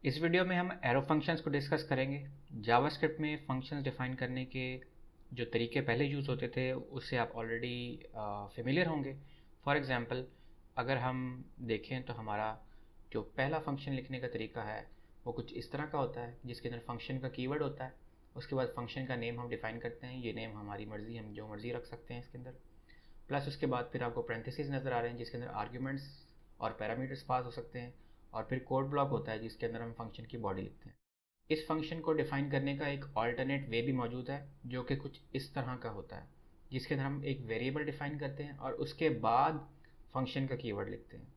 इस वीडियो में हम एरो फंक्शंस को डिस्कस करेंगे। जावास्क्रिप्ट में फंक्शंस डिफ़ाइन करने के जो तरीके पहले यूज़ होते थे उससे आप ऑलरेडी फेमिलियर होंगे। फॉर एग्ज़ाम्पल, अगर हम देखें तो हमारा जो पहला फंक्शन लिखने का तरीका है वो कुछ इस तरह का होता है, जिसके अंदर फंक्शन का कीवर्ड होता है। उसके बाद फंक्शन का नेम हम डिफ़ाइन करते हैं। ये नेम हमारी मर्ज़ी, हम जो मर्ज़ी रख सकते हैं इसके अंदर। प्लस उसके बाद फिर आपको पैरेंथेसिस नज़र आ रहे हैं जिसके अंदर आर्ग्यूमेंट्स और पैरामीटर्स पास हो सकते हैं। और फिर कोड ब्लॉक होता है जिसके अंदर हम फंक्शन की बॉडी लिखते हैं। इस फंक्शन को डिफ़ाइन करने का एक ऑल्टरनेट वे भी मौजूद है जो कि कुछ इस तरह का होता है, जिसके अंदर हम एक वेरिएबल डिफ़ाइन करते हैं और उसके बाद फंक्शन का कीवर्ड लिखते हैं।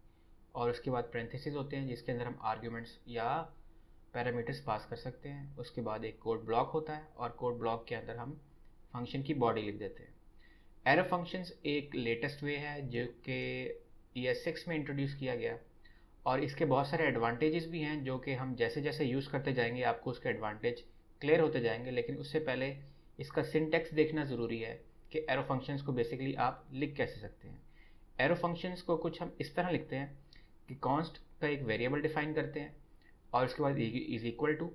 और उसके बाद पैरेंथेसिस होते हैं जिसके अंदर हम आर्ग्यूमेंट्स या पैरामीटर्स पास कर सकते हैं। उसके बाद एक कोड ब्लॉक होता है और कोड ब्लॉक के अंदर हम फंक्शन की बॉडी लिख देते हैं। एरो फंक्शंस एक लेटेस्ट वे है जो कि ES6 में इंट्रोड्यूस किया गया, और इसके बहुत सारे एडवांटेजेस भी हैं जो कि हम जैसे जैसे यूज़ करते जाएंगे आपको उसके एडवांटेज क्लियर होते जाएंगे। लेकिन उससे पहले इसका सिंटेक्स देखना ज़रूरी है कि एरो फंक्शंस को बेसिकली आप लिख कैसे सकते हैं। एरो फंक्शंस को कुछ हम इस तरह लिखते हैं कि कॉन्स्ट का एक वेरिएबल डिफाइन करते हैं और उसके बाद इज इक्वल टू,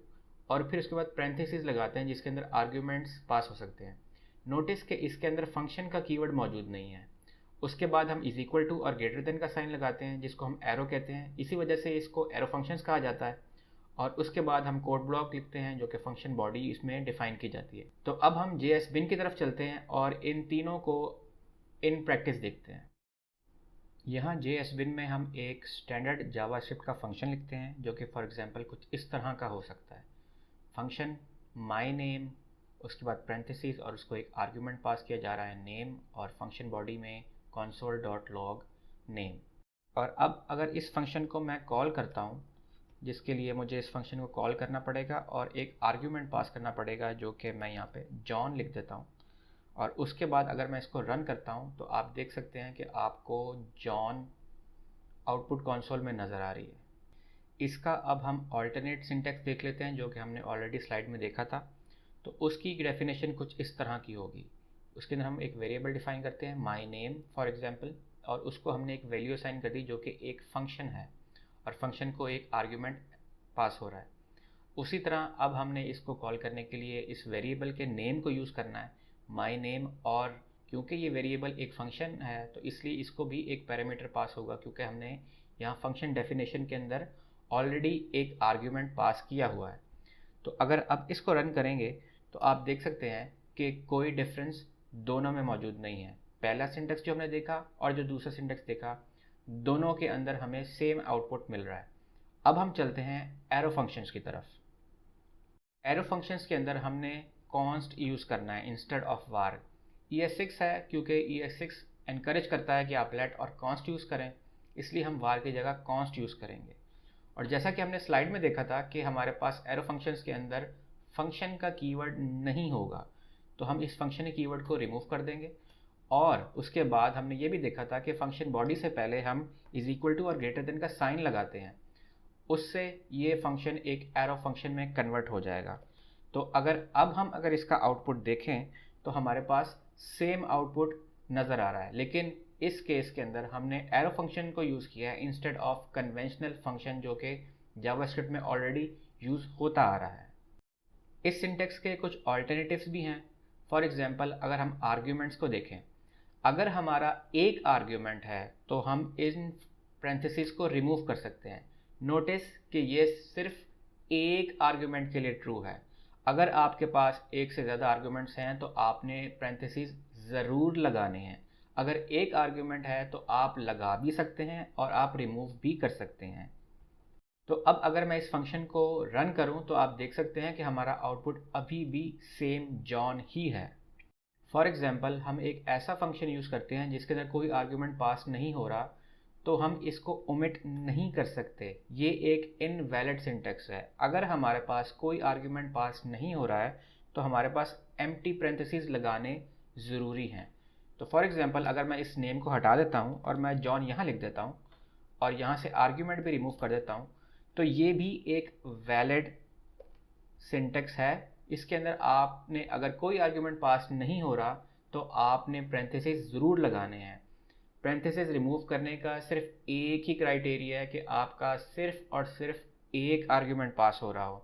और फिर उसके बाद पैरेंथेसिस लगाते हैं जिसके अंदर आर्ग्यूमेंट्स पास हो सकते हैं। नोटिस कि इसके अंदर फंक्शन का कीवर्ड मौजूद नहीं है। उसके बाद हम इज इक्वल टू और ग्रेटर देन का साइन लगाते हैं जिसको हम एरो कहते हैं। इसी वजह से इसको एरो फंक्शंस कहा जाता है। और उसके बाद हम कोड ब्लॉक लिखते हैं जो कि फंक्शन बॉडी इसमें डिफाइन की जाती है। तो अब हम JS बिन की तरफ चलते हैं और इन तीनों को इन प्रैक्टिस देखते हैं। यहाँ JS बिन में हम एक स्टैंडर्ड जावास्क्रिप्ट का फंक्शन लिखते हैं जो कि फॉर एग्जांपल कुछ इस तरह का हो सकता है। फंक्शन माई नेम, उसके बाद पैरेंथेसिस और उसको एक आर्ग्यूमेंट पास किया जा रहा है नेम, और फंक्शन बॉडी में console.log नेम। और अब अगर इस फंक्शन को मैं कॉल करता हूँ, जिसके लिए मुझे इस फंक्शन को कॉल करना पड़ेगा और एक आर्ग्यूमेंट पास करना पड़ेगा जो कि मैं यहाँ पे जॉन लिख देता हूँ। और उसके बाद अगर मैं इसको रन करता हूँ तो आप देख सकते हैं कि आपको जॉन आउटपुट कंसोल में नज़र आ रही है। इसका अब हम ऑल्टरनेट सिंटैक्स देख लेते हैं जो कि हमने ऑलरेडी स्लाइड में देखा था। तो उसकी डेफिनेशन कुछ इस तरह की होगी। उसके अंदर हम एक वेरिएबल डिफाइन करते हैं माई नेम फॉर एग्जांपल, और उसको हमने एक वैल्यू असाइन कर दी जो कि एक फंक्शन है, और फंक्शन को एक आर्ग्यूमेंट पास हो रहा है। उसी तरह अब हमने इसको कॉल करने के लिए इस वेरिएबल के नेम को यूज़ करना है, माई नेम। और क्योंकि ये वेरिएबल एक फंक्शन है तो इसलिए इसको भी एक पैरामीटर पास होगा, क्योंकि हमने यहाँ फंक्शन डेफिनेशन के अंदर ऑलरेडी एक आर्ग्यूमेंट पास किया हुआ है। तो अगर अब इसको रन करेंगे तो आप देख सकते हैं कि कोई डिफरेंस दोनों में मौजूद नहीं है। पहला सिंटेक्स जो हमने देखा और जो दूसरा सिंटेक्स देखा, दोनों के अंदर हमें सेम आउटपुट मिल रहा है। अब हम चलते हैं एरो फंक्शंस की तरफ। एरो फंक्शंस के अंदर हमने कॉन्स्ट यूज़ करना है इंस्टेड ऑफ वार। ES6 है क्योंकि ES6 एनकरेज करता है कि आप लेट और कॉन्स्ट यूज़ करें, इसलिए हम वार की जगह कॉन्स्ट यूज़ करेंगे। और जैसा कि हमने स्लाइड में देखा था कि हमारे पास एरो फंक्शंस के अंदर फंक्शन का कीवर्ड नहीं होगा, तो हम इस फंक्शन कीवर्ड को रिमूव कर देंगे। और उसके बाद हमने ये भी देखा था कि फंक्शन बॉडी से पहले हम इज इक्वल टू और ग्रेटर देन का साइन लगाते हैं। उससे ये फंक्शन एक एरो फंक्शन में कन्वर्ट हो जाएगा। तो अगर इसका आउटपुट देखें तो हमारे पास सेम आउटपुट नज़र आ रहा है, लेकिन इस केस के अंदर हमने एरो फंक्शन को यूज़ किया है इंस्टेड ऑफ कन्वेंशनल फंक्शन जो कि जावास्क्रिप्ट में ऑलरेडी यूज़ होता आ रहा है। इस सिंटेक्स के कुछ ऑल्टरनेटिव्स भी हैं। फॉर एग्जांपल, अगर हम आर्ग्यूमेंट्स को देखें, अगर हमारा एक आर्ग्यूमेंट है तो हम इन पैरेंथेसिस को रिमूव कर सकते हैं। नोटिस कि ये सिर्फ एक आर्ग्यूमेंट के लिए ट्रू है। अगर आपके पास एक से ज़्यादा आर्ग्यूमेंट्स हैं तो आपने पैरेंथेसिस ज़रूर लगाने हैं। अगर एक आर्ग्यूमेंट है तो आप लगा भी सकते हैं और आप रिमूव भी कर सकते हैं। तो अब अगर मैं इस फंक्शन को रन करूं तो आप देख सकते हैं कि हमारा आउटपुट अभी भी सेम जॉन ही है। फॉर एग्जांपल, हम एक ऐसा फंक्शन यूज़ करते हैं जिसके अंदर कोई आर्ग्यूमेंट पास नहीं हो रहा, तो हम इसको ओमिट नहीं कर सकते। ये एक इनवैलिड सिंटेक्स है। अगर हमारे पास कोई आर्ग्यूमेंट पास नहीं हो रहा है तो हमारे पास एम्प्टी पैरेंथेसिस लगाने ज़रूरी हैं। तो फॉर एग्जांपल, अगर मैं इस नेम को हटा देता हूँ और मैं जॉन यहाँ लिख देता हूँ और यहाँ से आर्ग्यूमेंट भी रिमूव कर देता हूँ, तो ये भी एक वैलिड सिंटेक्स है। इसके अंदर आपने अगर कोई आर्ग्यूमेंट पास नहीं हो रहा तो आपने पैरेंथेसिस ज़रूर लगाने हैं। पैरेंथेसिस रिमूव करने का सिर्फ एक ही क्राइटेरिया है कि आपका सिर्फ और सिर्फ एक आर्ग्यूमेंट पास हो रहा हो।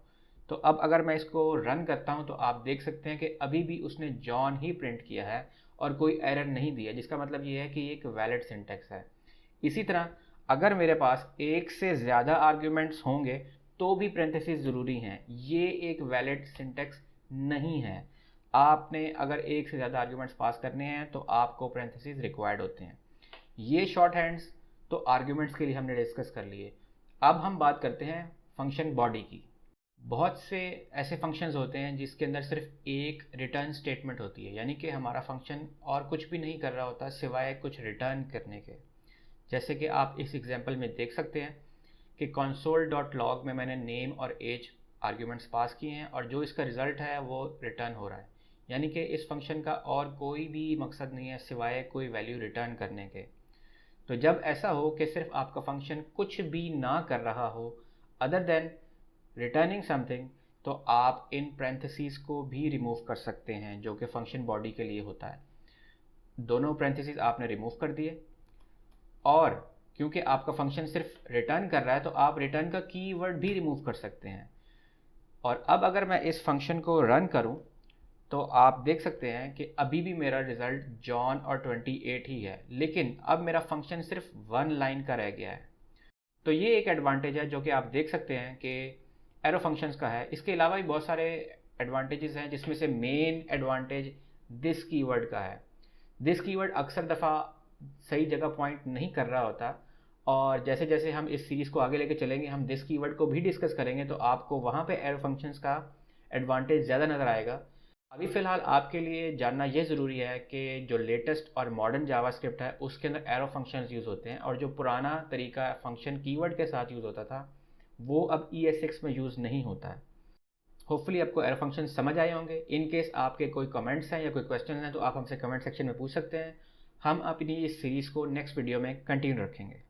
तो अब अगर मैं इसको रन करता हूँ तो आप देख सकते हैं कि अभी भी उसने जॉन ही प्रिंट किया है और कोई एरर नहीं दिया, जिसका मतलब ये है कि एक वैलिड सिंटैक्स है। इसी तरह अगर मेरे पास एक से ज़्यादा आर्ग्यूमेंट्स होंगे तो भी पेरेंथेसिस ज़रूरी हैं, ये एक वैलिड सिंटैक्स नहीं है। आपने अगर एक से ज़्यादा आर्ग्यूमेंट्स पास करने हैं तो आपको पेरेंथेसिस रिक्वायर्ड होते हैं। ये शॉर्ट हैंड्स तो आर्ग्यूमेंट्स के लिए हमने डिस्कस कर लिए। अब हम बात करते हैं फंक्शन बॉडी की। बहुत से ऐसे फंक्शंस होते हैं जिसके अंदर सिर्फ एक रिटर्न स्टेटमेंट होती है, यानी कि हमारा फंक्शन और कुछ भी नहीं कर रहा होता सिवाय कुछ रिटर्न करने के। जैसे कि आप इस एग्जांपल में देख सकते हैं कि console.log में मैंने नेम और एज आर्ग्यूमेंट्स पास किए हैं और जो इसका रिज़ल्ट है वो रिटर्न हो रहा है। यानी कि इस फंक्शन का और कोई भी मकसद नहीं है सिवाय कोई वैल्यू रिटर्न करने के। तो जब ऐसा हो कि सिर्फ आपका फंक्शन कुछ भी ना कर रहा हो अदर देन रिटर्निंग समथिंग, तो आप इन पैरेंथेसिस को भी रिमूव कर सकते हैं जो कि फंक्शन बॉडी के लिए होता है। दोनों पैरेंथेसिस आपने रिमूव कर दिए और क्योंकि आपका फंक्शन सिर्फ रिटर्न कर रहा है तो आप रिटर्न का कीवर्ड भी रिमूव कर सकते हैं। और अब अगर मैं इस फंक्शन को रन करूं तो आप देख सकते हैं कि अभी भी मेरा रिज़ल्ट जॉन और 28 ही है, लेकिन अब मेरा फंक्शन सिर्फ वन लाइन का रह गया है। तो ये एक एडवांटेज है जो कि आप देख सकते हैं कि एरो फंक्शंस का है। इसके अलावा भी बहुत सारे एडवांटेजेस हैं जिसमें से मेन एडवांटेज दिस कीवर्ड का है। दिस कीवर्ड अक्सर दफ़ा सही जगह पॉइंट नहीं कर रहा होता और जैसे जैसे हम इस सीरीज़ को आगे लेके चलेंगे हम दिस कीवर्ड को भी डिस्कस करेंगे तो आपको वहाँ पे एरो फंक्शंस का एडवांटेज ज़्यादा नज़र आएगा। अभी फ़िलहाल आपके लिए जानना ये ज़रूरी है कि जो लेटेस्ट और मॉडर्न जावास्क्रिप्ट है उसके अंदर एरो फंक्शंस यूज़ होते हैं और जो पुराना तरीका फंक्शन कीवर्ड के साथ यूज़ होता था वो अब ES6 में यूज़ नहीं होता है। होपफुली आपको एरो फंक्शन समझ आए होंगे। इन केस आपके कोई कमेंट्स हैं या कोई क्वेश्चन हैं तो आप हमसे कमेंट सेक्शन में पूछ सकते हैं। हम अपनी इस सीरीज़ को नेक्स्ट वीडियो में कंटिन्यू रखेंगे।